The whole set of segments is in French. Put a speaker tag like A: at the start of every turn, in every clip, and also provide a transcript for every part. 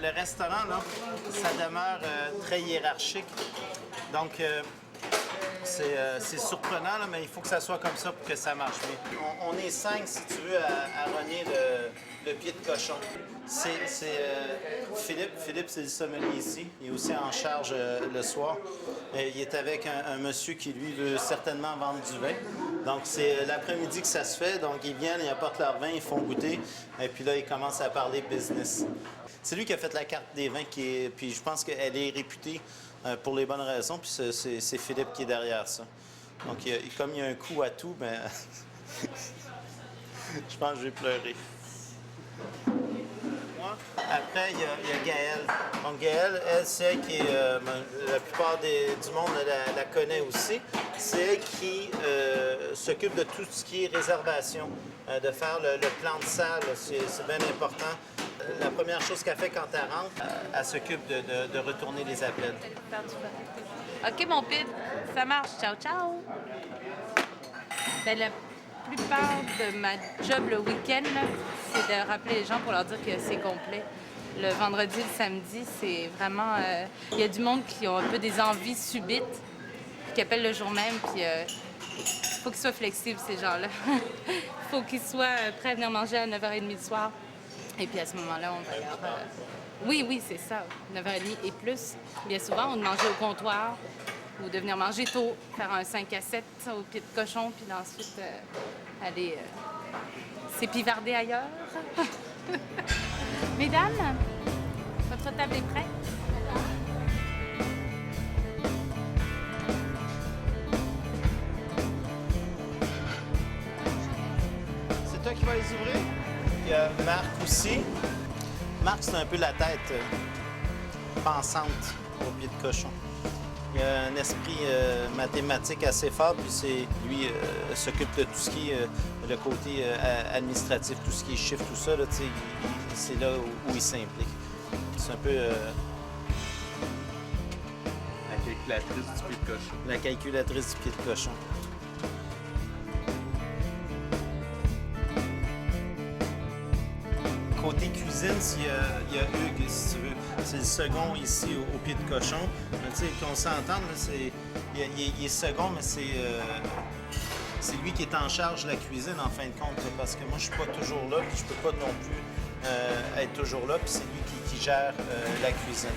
A: le restaurant, là, ça demeure très hiérarchique. Donc, c'est surprenant, là, mais il faut que ça soit comme ça pour que ça marche bien. On est 5, si tu veux, à rogner le pied de cochon. C'est Philippe. Philippe, c'est le sommelier ici. Il est aussi en charge le soir. Il est avec un monsieur qui, lui, veut certainement vendre du vin. Donc, c'est l'après-midi que ça se fait. Donc, ils viennent, ils apportent leur vin, ils font goûter. Et puis là, ils commencent à parler business. C'est lui qui a fait la carte des vins, puis je pense qu'elle est réputée pour les bonnes raisons. Puis c'est Philippe qui est derrière ça. Donc, comme il y a un coup à tout, ben je pense que je vais pleurer. Après, il y a Gaëlle. Donc, Gaëlle, elle, c'est elle qui est... la plupart du monde la connaît aussi. C'est elle qui s'occupe de tout ce qui est réservation, de faire le plan de salle. C'est bien important. La première chose qu'elle fait quand elle rentre, elle s'occupe de retourner les appels.
B: OK, mon pit, ça marche. Ciao, ciao. Ben, la plupart de ma job le week-end, là, c'est de rappeler les gens pour leur dire que c'est complet. Le vendredi, le samedi, c'est vraiment... Il y a du monde qui ont un peu des envies subites, qui appellent le jour même, puis il faut qu'ils soient flexibles, ces gens-là. Il faut qu'ils soient prêts à venir manger à 9h30 le soir. Et puis à ce moment-là, on va leur... Oui, c'est ça, 9h30 et plus. Bien souvent, on de manger au comptoir ou de venir manger tôt, faire un 5 à 7 au pied de cochon, puis ensuite aller s'épivarder ailleurs. Mesdames, votre table est prête?
A: C'est toi qui vas les ouvrir? Il y a Marc aussi. Marc, c'est un peu la tête pensante au pied de cochon. Il a un esprit mathématique assez fort, puis lui s'occupe de tout ce qui est le côté administratif, tout ce qui est chiffre, tout ça. Là, c'est là où il s'implique. C'est un peu...
C: La calculatrice du pied de cochon.
A: La calculatrice du pied de cochon. Côté cuisine, il y a Hugues, si tu veux. C'est le second ici au pied de cochon. Tu sais, qu'on s'entende, il est second, mais c'est lui qui est en charge de la cuisine, en fin de compte. Parce que moi, je suis pas toujours là, puis je peux pas non plus être toujours là. Puis c'est lui qui gère la cuisine.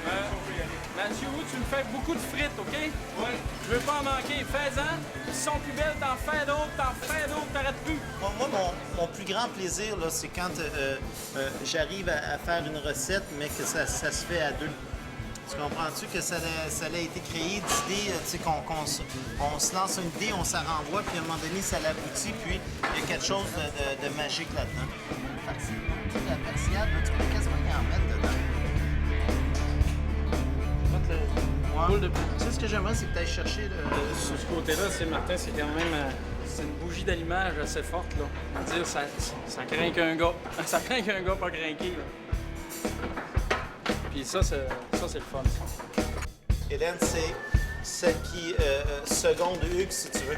D: Mathieu, tu me fais beaucoup de frites, OK? Oui. Je veux pas en manquer. Fais-en. Ils sont plus belles, t'en fais d'autres, t'arrêtes plus.
A: Moi, mon plus grand plaisir, là, c'est quand j'arrive à faire une recette, mais que ça se fait à deux. Tu comprends-tu que ça a été créé d'idées, tu sais, on se lance une idée, on s'en renvoie, puis à un moment donné, ça l'aboutit, puis il y a quelque chose de magique là-dedans. La persillade, tu peux quasiment y en mettre dedans. Ouais. Tu sais, ce que j'aimerais, c'est que tu ailles chercher
D: Sur ce côté-là, c'est Martin, c'est quand même c'est une bougie d'allumage assez forte, là. On va dire, ça craint qu'un gars. Ça craint qu'un gars pas craqué, là. Puis ça, c'est le fun, ça.
A: Hélène, c'est celle qui seconde Hugues, si tu veux.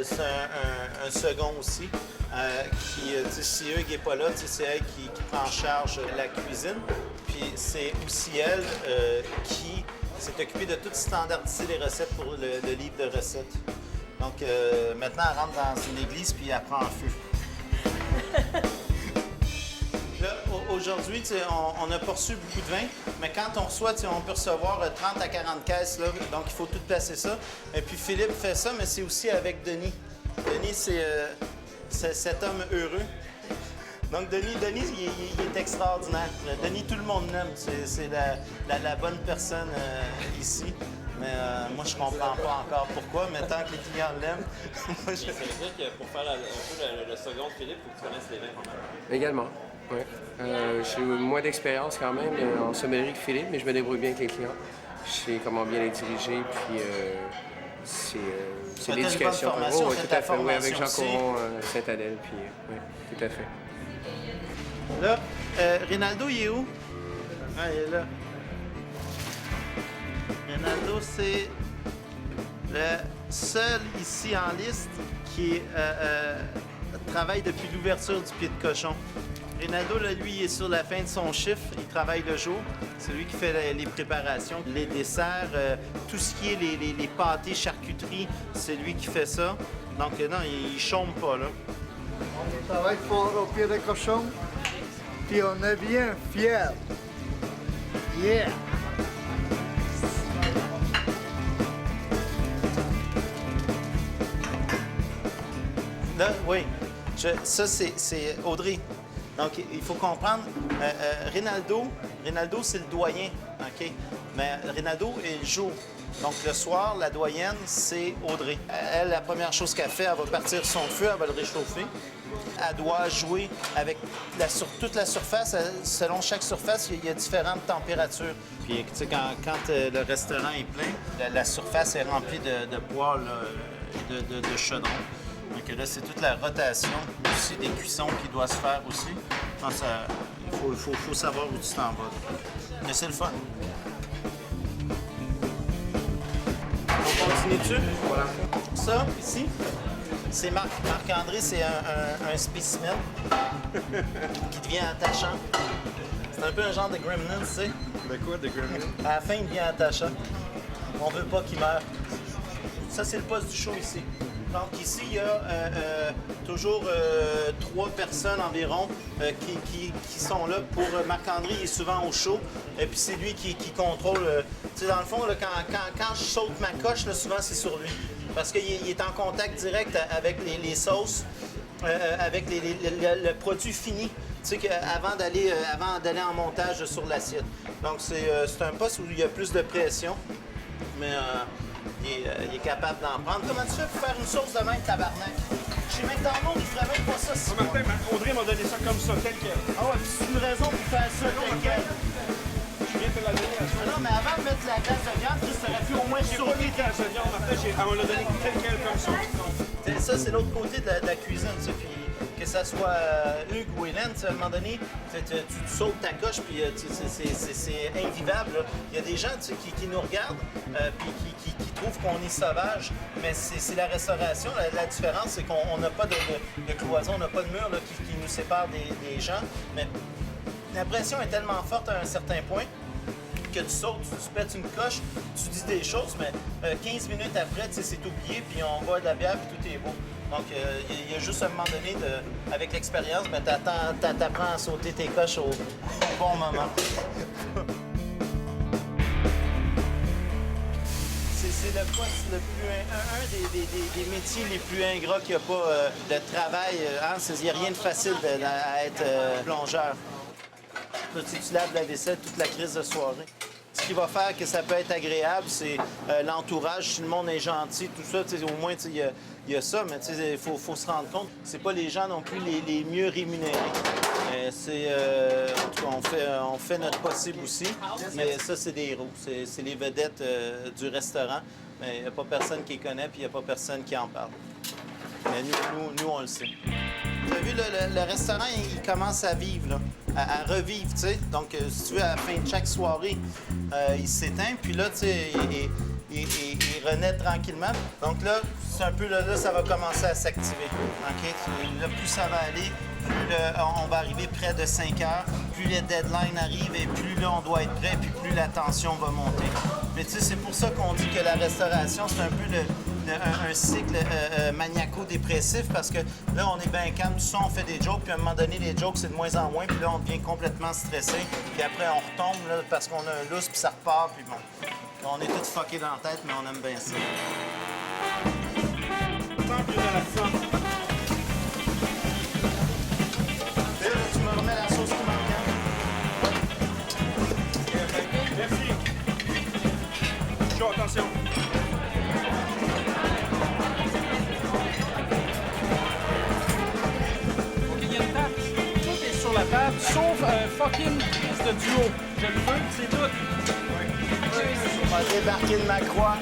A: C'est un second aussi. Si Hugues n'est pas là, c'est elle qui prend en charge la cuisine. Puis c'est aussi elle qui s'est occupée de tout standardiser les recettes pour le livre de recettes. Donc maintenant, elle rentre dans une église puis elle prend en feu. Là, aujourd'hui, on a pas reçu beaucoup de vin, mais quand on reçoit, on peut recevoir 30 à 40 caisses, là, donc il faut tout placer ça. Et puis Philippe fait ça, mais c'est aussi avec Denis. Denis, c'est cet homme heureux. Donc Denis, il est extraordinaire. Denis, tout le monde l'aime. C'est la bonne personne ici. Mais moi, je comprends pas encore pourquoi, mais tant que les clients l'aiment, moi,
E: Ça veut dire que pour faire un peu le second de Philippe, il faut que tu connaisses les vins quand même.
F: Également, oui. J'ai eu moins d'expérience quand même en sommellerie que Philippe, mais je me débrouille bien avec les clients. Je sais comment bien les diriger, puis c'est l'éducation.
A: Oui,
F: tout à fait. Oui, avec Jean Coron, Saint-Adèle, puis oui, tout à fait.
A: Là, Rinaldo, il est où? Ah, il est là. Rinaldo, c'est le seul ici en liste qui travaille depuis l'ouverture du pied de cochon. Rinaldo, là, lui, il est sur la fin de son chiffre. Il travaille le jour. C'est lui qui fait les préparations, les desserts, tout ce qui est les pâtés, charcuterie, c'est lui qui fait ça. Donc, non, il chôme pas, là.
G: On travaille fort au pied de cochon, puis on est bien fiers. Yeah!
A: Là, oui. Ça, c'est Audrey. Donc, il faut comprendre, Rinaldo, c'est le doyen, OK? Mais Rinaldo est le jour. Donc, le soir, la doyenne, c'est Audrey. Elle, la première chose qu'elle fait, elle va partir son feu, elle va le réchauffer. Elle doit jouer avec toute la surface. Selon chaque surface, il y a différentes températures. Puis, tu sais, quand le restaurant est plein, la surface est remplie de poêles et de chaudrons. Donc là, c'est toute la rotation aussi des cuissons qui doit se faire aussi. Donc, il faut savoir où tu t'en vas. Mais c'est le fun. On continue dessus? Voilà. Ça, ici, c'est Marc-André, c'est un spécimen qui devient attachant. C'est un peu un genre de gremlin, tu sais.
C: De quoi, de gremlin?
A: À la fin, il devient attachant. On veut pas qu'il meure. Ça, c'est le poste du show ici. Donc ici, il y a toujours 3 personnes environ qui sont là pour... Marc-André, il est souvent au show, et puis c'est lui qui contrôle... tu sais, dans le fond, là, quand je saute ma coche, là, souvent, c'est sur lui. Parce qu'il est en contact direct avec les sauces, avec le produit fini, tu sais, avant d'aller en montage sur l'assiette. Donc, c'est un poste où il y a plus de pression, mais... il est capable d'en prendre. Comment tu fais pour faire une sauce de même, tabarnak? Chez McDonald's, ils feraient même pas ça.
C: Martin, Audrey m'a donné ça comme ça, tel quel.
A: Ah ouais, puis c'est une raison pour faire ça, tel quel.
C: Je viens de te la donner à ça.
A: Non, mais avant de mettre la glace de viande, tu aurais pu au moins
C: J'ai pas mis de glace de viande, Martin, elle me l'a donné tel quel comme ça.
A: Ça, c'est l'autre côté de la cuisine, ça. Puis que ça soit Hugues ou Hélène, à un moment donné, tu sautes ta coche, puis c'est invivable, là. Il y a des gens qui nous regardent, puis qui trouvent qu'on est sauvage, mais c'est la restauration. La différence, c'est qu'on n'a pas de cloison, on n'a pas de mur là, qui nous sépare des gens. Mais la pression est tellement forte à un certain point que tu sautes, tu pètes une coche, tu dis des choses, mais 15 minutes après, c'est oublié, puis on boit de la bière, puis tout est beau. Donc, il y a juste un moment donné, avec l'expérience, t'apprends à sauter tes coches au bon moment. C'est le poste le plus... un des métiers les plus ingrats qu'il n'y a pas de travail. Il n'y a rien de facile à être plongeur. Là, tu laves la vaisselle toute la crise de soirée. Ce qui va faire que ça peut être agréable, c'est l'entourage. Si le monde est gentil, tout ça, au moins, il y a ça, mais il faut se rendre compte, c'est pas les gens non plus les mieux rémunérés. On fait notre possible aussi, mais ça, c'est des héros. C'est les vedettes du restaurant, mais il n'y a pas personne qui les connaît, puis il n'y a pas personne qui en parle. Mais nous on le sait. Tu as vu, le restaurant, il commence à vivre, là, à revivre, tu sais. Donc, si tu veux, à la fin de chaque soirée, il s'éteint, puis là, tu sais, il renaît tranquillement. Donc là, c'est un peu, là, ça va commencer à s'activer. OK? Là, plus ça va aller, plus on va arriver près de 5 heures, plus les deadlines arrivent et plus là, on doit être prêt, puis plus la tension va monter. Mais tu sais, c'est pour ça qu'on dit que la restauration, c'est un peu un cycle maniaco-dépressif parce que là, on est bien calme, tout ça, on fait des jokes, puis à un moment donné, les jokes, c'est de moins en moins, puis là, on devient complètement stressé, puis après, on retombe là, parce qu'on a un lousse, puis ça repart, puis bon. On est tous fuckés dans la tête, mais on aime bien ça. Tu me remets la sauce qui manque.
C: Merci. Joe, attention.
D: OK, il y a une table. Tout est sur la table, sauf fucking prise de duo. Je le veux, c'est tout.
A: On va débarquer de ma croix.